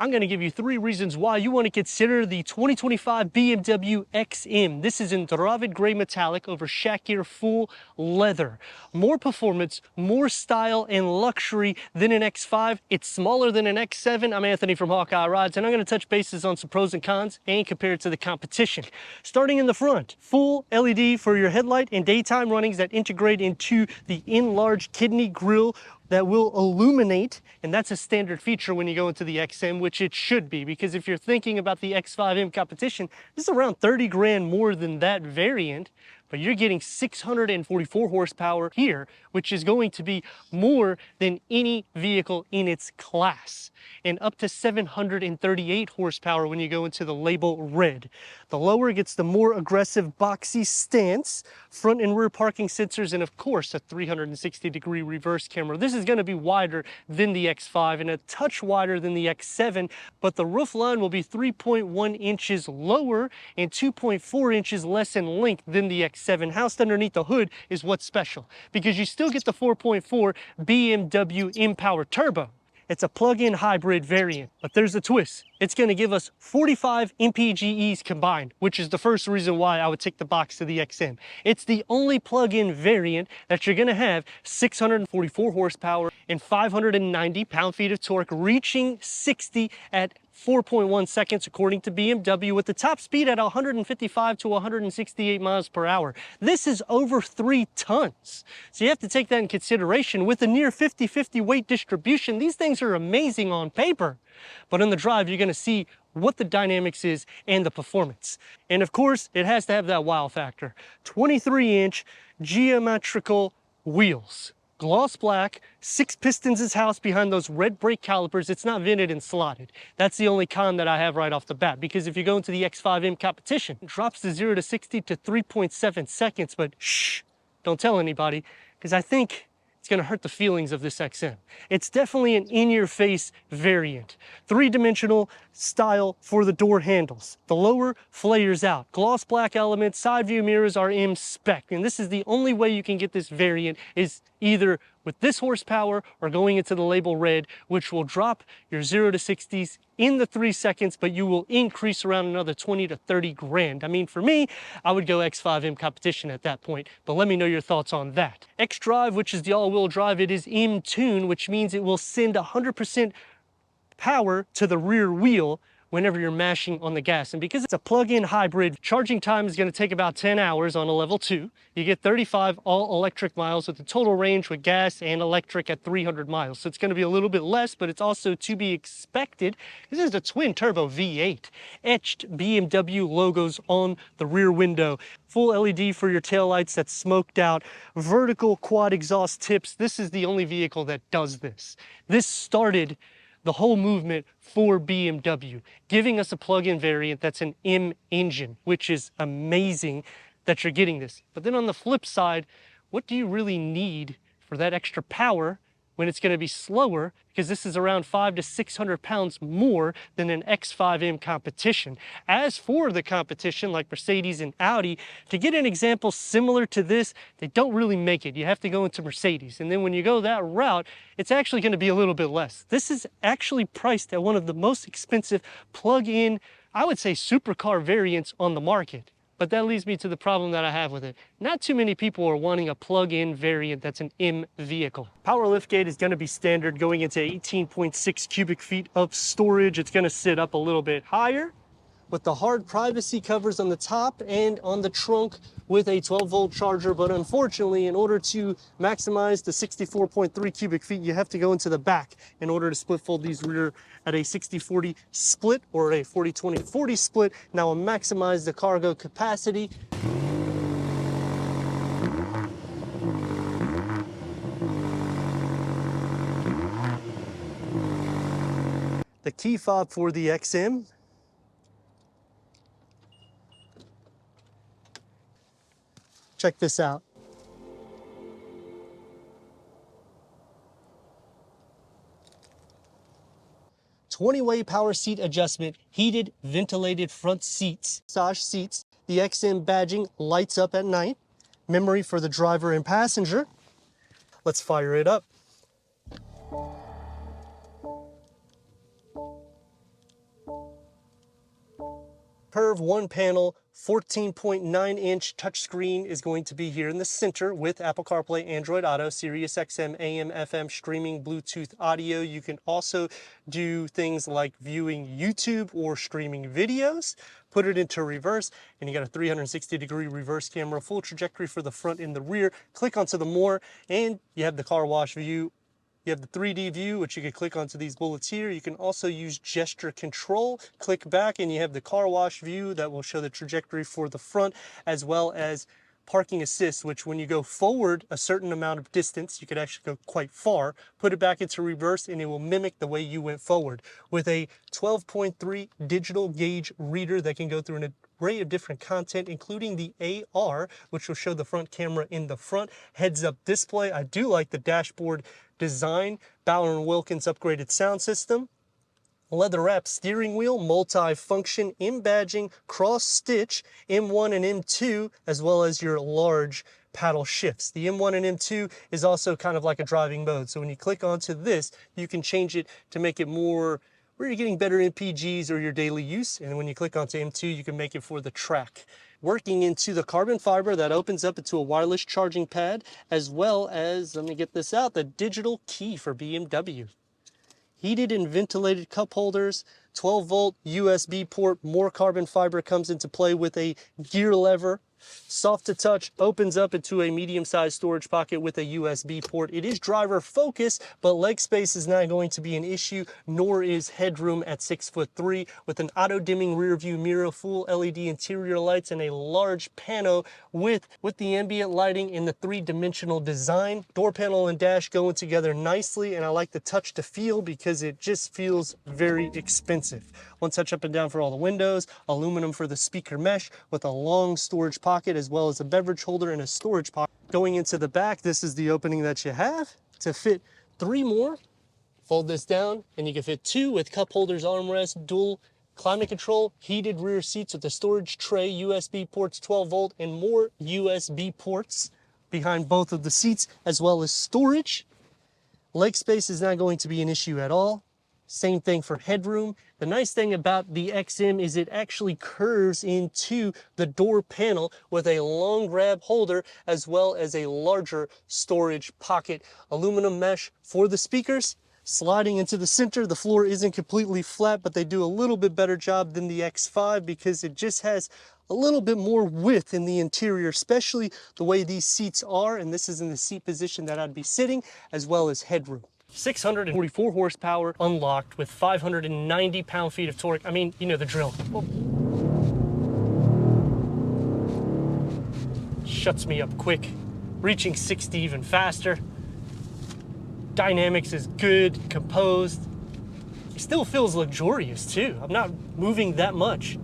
I'm going to give you 3 reasons why you want to consider the 2025 BMW XM. This is in Dravid Gray Metallic over Shakir full leather. More performance, more style and luxury than an X5. It's smaller than an X7. I'm Anthony from Hawkeye Rides, and I'm going to touch bases on some pros and cons and compare it to the competition. Starting in the front, full LED for your headlight and daytime runnings that integrate into the enlarged kidney grille that will illuminate, and that's a standard feature when you go into the XM, which it should be, because if you're thinking about the X5M competition, this is around 30 grand more than that variant, but you're getting 644 horsepower here, which is going to be more than any vehicle in its class, and up to 738 horsepower when you go into the label red. The lower gets the more aggressive boxy stance, front and rear parking sensors, and of course a 360-degree reverse camera. This is going to be wider than the X5 and a touch wider than the X7, but the roof line will be 3.1 inches lower and 2.4 inches less in length than the X7. Housed underneath the hood is what's special, because you still get the 4.4 BMW mPower Turbo. It's a plug-in hybrid variant, but there's a twist. It's going to give us 45 mpges combined, which is the first reason why I would tick the box to the XM. It's the only plug-in variant that you're going to have 644 horsepower and 590 pound-feet of torque, reaching 60 at 4.1 seconds according to BMW, with the top speed at 155 to 168 miles per hour. This is over 3 tons. So you have to take that in consideration. With a near 50-50 weight distribution, these things are amazing on paper. But on the drive, you're going to see what the dynamics is and the performance. And of course, it has to have that wow factor. 23-inch geometrical wheels. Gloss black, 6 pistons is housed behind those red brake calipers. It's not vented and slotted. That's the only con that I have right off the bat, because if you go into the X5M competition, it drops the 0 to 60 to 3.7 seconds, but shh, don't tell anybody, because I think it's going to hurt the feelings of this XM. It's definitely an in-your-face variant. 3-dimensional style for the door handles. The lower flares out. Gloss black elements, side view mirrors are in spec, and this is the only way you can get this variant, is either with this horsepower or going into the label red, which will drop your 0 to 60s in the 3 seconds, but you will increase around another 20 to 30 grand. I mean, for me, I would go X5M competition at that point, but let me know your thoughts on that. X-Drive, which is the all-wheel drive, it is in tune, which means it will send 100% power to the rear wheel whenever you're mashing on the gas. And because it's a plug-in hybrid, charging time is going to take about 10 hours on a level 2. You get 35 all-electric miles with a total range with gas and electric at 300 miles. So it's going to be a little bit less, but it's also to be expected. This is a twin-turbo V8. Etched BMW logos on the rear window. Full LED for your taillights that's smoked out. Vertical quad exhaust tips. This is the only vehicle that does this. This started the whole movement for BMW, giving us a plug-in variant that's an M engine, which is amazing that you're getting this. But then on the flip side, what do you really need for that extra power when it's going to be slower? Because this is around 500 to 600 pounds more than an X5M competition. As for the competition, like Mercedes and Audi, to get an example similar to this, they don't really make it. You have to go into Mercedes. And then when you go that route, it's actually going to be a little bit less. This is actually priced at one of the most expensive plug-in, I would say, supercar variants on the market. But that leads me to the problem that I have with it. Not too many people are wanting a plug-in variant that's an M vehicle. Power liftgate is going to be standard, going into 18.6 cubic feet of storage. It's going to sit up a little bit higher with the hard privacy covers on the top and on the trunk with a 12-volt charger. But unfortunately, in order to maximize the 64.3 cubic feet, you have to go into the back in order to split fold these rear at a 60-40 split or a 40-20-40 split. Now I'll maximize the cargo capacity. The key fob for the XM. Check this out. 20-way power seat adjustment, heated, ventilated front seats, massage seats. The XM badging lights up at night. Memory for the driver and passenger. Let's fire it up. Curve one panel, 14.9-inch touchscreen is going to be here in the center with Apple CarPlay, Android Auto, Sirius XM, AM, FM, streaming, Bluetooth audio. You can also do things like viewing YouTube or streaming videos. Put it into reverse, and you got a 360-degree reverse camera, full trajectory for the front and the rear. Click onto the more, and you have the car wash view. You have the 3D view, which you can click onto these bullets here. You can also use gesture control. Click back and you have the car wash view that will show the trajectory for the front, as well as parking assist, which when you go forward a certain amount of distance, you could actually go quite far, put it back into reverse and it will mimic the way you went forward. With a 12.3 digital gauge reader that can go through an array of different content, including the AR, which will show the front camera in the front. Heads-up display. I do like the dashboard design. Bauer & Wilkins upgraded sound system. Leather-wrapped steering wheel, multi-function, M-badging, cross-stitch, M1 and M2, as well as your large paddle shifts. The M1 and M2 is also kind of like a driving mode. So when you click onto this, you can change it to make it more where you're getting better MPGs or your daily use. And when you click onto M2, you can make it for the track. Working into the carbon fiber that opens up into a wireless charging pad, as well as, let me get this out, the digital key for BMW. Heated and ventilated cup holders, 12-volt USB port, more carbon fiber comes into play with a gear lever. Soft to touch, opens up into a medium-sized storage pocket with a USB port. It is driver focused, but leg space is not going to be an issue, nor is headroom at 6'3", with an auto-dimming rear view mirror, full LED interior lights, and a large pano with the ambient lighting in the three-dimensional design. Door panel and dash going together nicely, and I like the touch to feel because it just feels very expensive. One touch up and down for all the windows, aluminum for the speaker mesh with a long storage pocket, as well as a beverage holder and a storage pocket. Going into the back, this is the opening that you have to fit 3 more. Fold this down and you can fit 2 with cup holders, armrest, dual climate control, heated rear seats with a storage tray, USB ports, 12-volt, and more USB ports behind both of the seats, as well as storage. Leg space is not going to be an issue at all. Same thing for headroom. The nice thing about the XM is it actually curves into the door panel with a long grab holder, as well as a larger storage pocket. Aluminum mesh for the speakers. Sliding into the center, the floor isn't completely flat, but they do a little bit better job than the X5 because it just has a little bit more width in the interior, especially the way these seats are, and this is in the seat position that I'd be sitting, as well as headroom. 644 horsepower unlocked with 590 pound-feet of torque. I mean, you know the drill. Oh. Shuts me up quick. Reaching 60 even faster. Dynamics is good, composed. It still feels luxurious too. I'm not moving that much.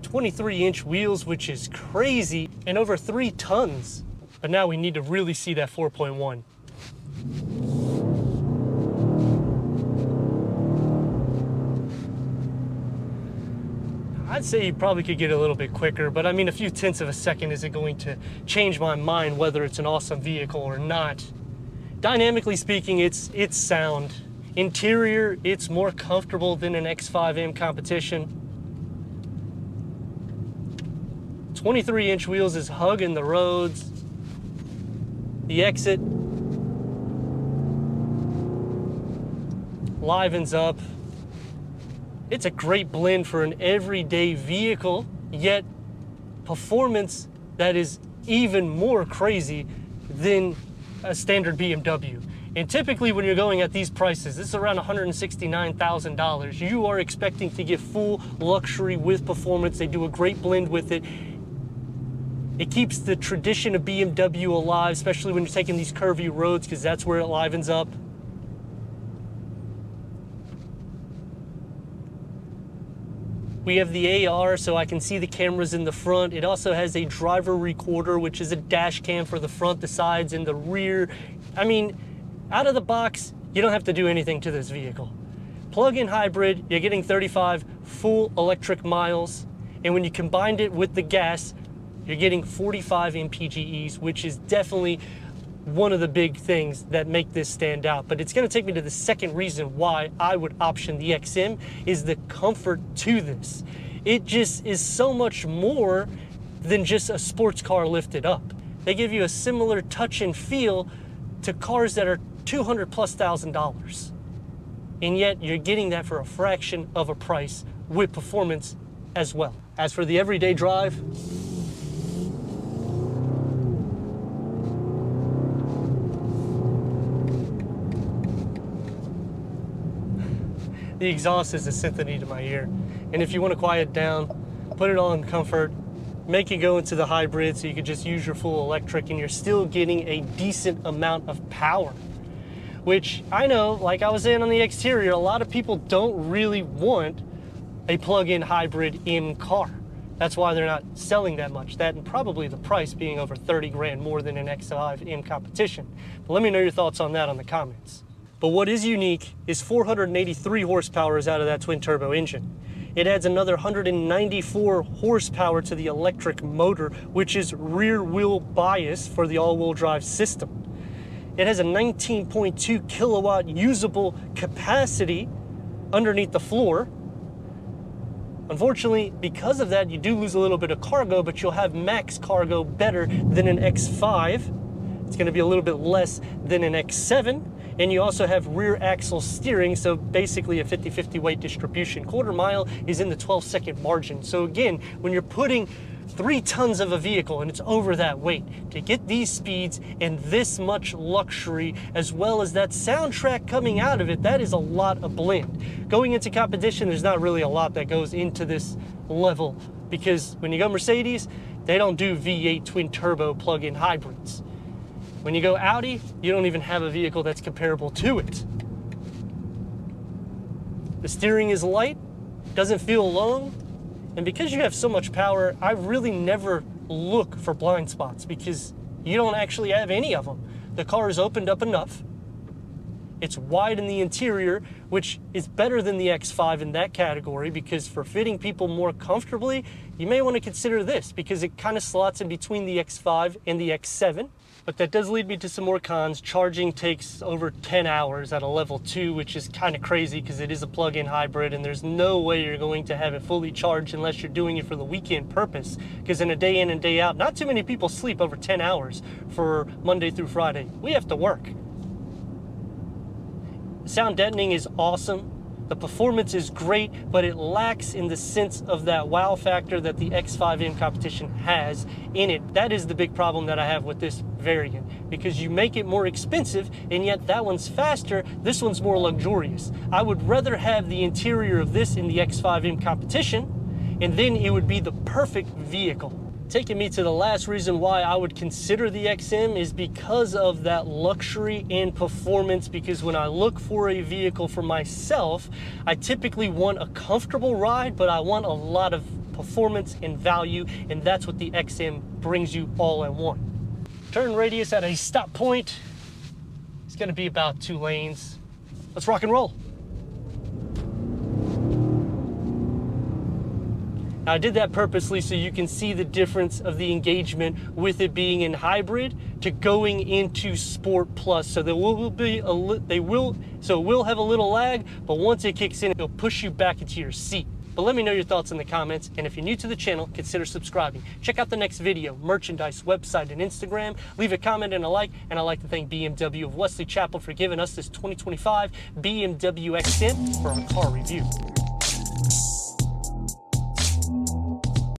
"23-inch wheels, which is crazy, and over 3 tons. But now we need to really see that 4.1. I'd say you probably could get a little bit quicker, but I mean, a few tenths of a second isn't going to change my mind whether it's an awesome vehicle or not. Dynamically speaking, it's sound. Interior, it's more comfortable than an X5M competition. 23-inch wheels is hugging the roads. The exit livens up. It's a great blend for an everyday vehicle, yet performance that is even more crazy than a standard BMW. And typically when you're going at these prices, this is around $169,000. You are expecting to get full luxury with performance. They do a great blend with it. It keeps the tradition of BMW alive, especially when you're taking these curvy roads, because that's where it livens up. We have the AR, so I can see the cameras in the front. It also has a driver recorder, which is a dash cam for the front, the sides, and the rear. I mean, out of the box, you don't have to do anything to this vehicle. Plug-in hybrid, you're getting 35 full electric miles, and when you combined it with the gas, you're getting 45 mpges, which is definitely one of the big things that make this stand out. But it's going to take me to the second reason why I would option the XM is the comfort to this. It just is so much more than just a sports car lifted up. They give you a similar touch and feel to cars that are $200,000+. And yet you're getting that for a fraction of a price with performance as well. As for the everyday drive, the exhaust is a symphony to my ear. And if you want to quiet down, put it on comfort, make it go into the hybrid so you can just use your full electric and you're still getting a decent amount of power. Which I know, like I was saying on the exterior, a lot of people don't really want a plug-in hybrid in car. That's why they're not selling that much. That and probably the price being over 30 grand more than an X5 in competition. But let me know your thoughts on that on the comments. But what is unique is 483 horsepower is out of that twin turbo engine. It adds another 194 horsepower to the electric motor, which is rear wheel bias for the all-wheel drive system. It has a 19.2 kilowatt usable capacity underneath the floor. Unfortunately, because of that, you do lose a little bit of cargo, but you'll have max cargo better than an X5. It's gonna be a little bit less than an X7. And you also have rear axle steering, so basically a 50-50 weight distribution. Quarter mile is in the 12-second margin. So again, when you're putting 3 tons of a vehicle and it's over that weight, to get these speeds and this much luxury, as well as that soundtrack coming out of it, that is a lot of blend. Going into competition, there's not really a lot that goes into this level, because when you go Mercedes, they don't do V8 twin turbo plug-in hybrids. When you go Audi, you don't even have a vehicle that's comparable to it. The steering is light, doesn't feel long, and because you have so much power, I really never look for blind spots because you don't actually have any of them. The car is opened up enough. It's wide in the interior, which is better than the X5 in that category, because for fitting people more comfortably, you may want to consider this because it kind of slots in between the X5 and the X7. But that does lead me to some more cons. Charging takes over 10 hours at a level 2, which is kind of crazy because it is a plug-in hybrid and there's no way you're going to have it fully charged unless you're doing it for the weekend purpose. Because in a day in and day out, not too many people sleep over 10 hours for Monday through Friday. We have to work. Sound deadening is awesome. The performance is great, but it lacks in the sense of that wow factor that the X5 in competition has in it. That is the big problem that I have with this variant, because you make it more expensive and yet that one's faster, this one's more luxurious. I would rather have the interior of this in the X5 in competition, and then it would be the perfect vehicle. Taking me to the last reason why I would consider the XM is because of that luxury and performance, because when I look for a vehicle for myself, I typically want a comfortable ride, but I want a lot of performance and value, and that's what the XM brings you all in one. Turn radius at a stop point is going to be about 2 lanes. Let's rock and roll. Now, I did that purposely so you can see the difference of the engagement with it being in hybrid to going into Sport Plus. So there will be it will have a little lag, but once it kicks in, it'll push you back into your seat. But let me know your thoughts in the comments, and if you're new to the channel, consider subscribing. Check out the next video, merchandise, website, and Instagram. Leave a comment and a like, and I'd like to thank BMW of Wesley Chapel for giving us this 2025 BMW XM for our car review.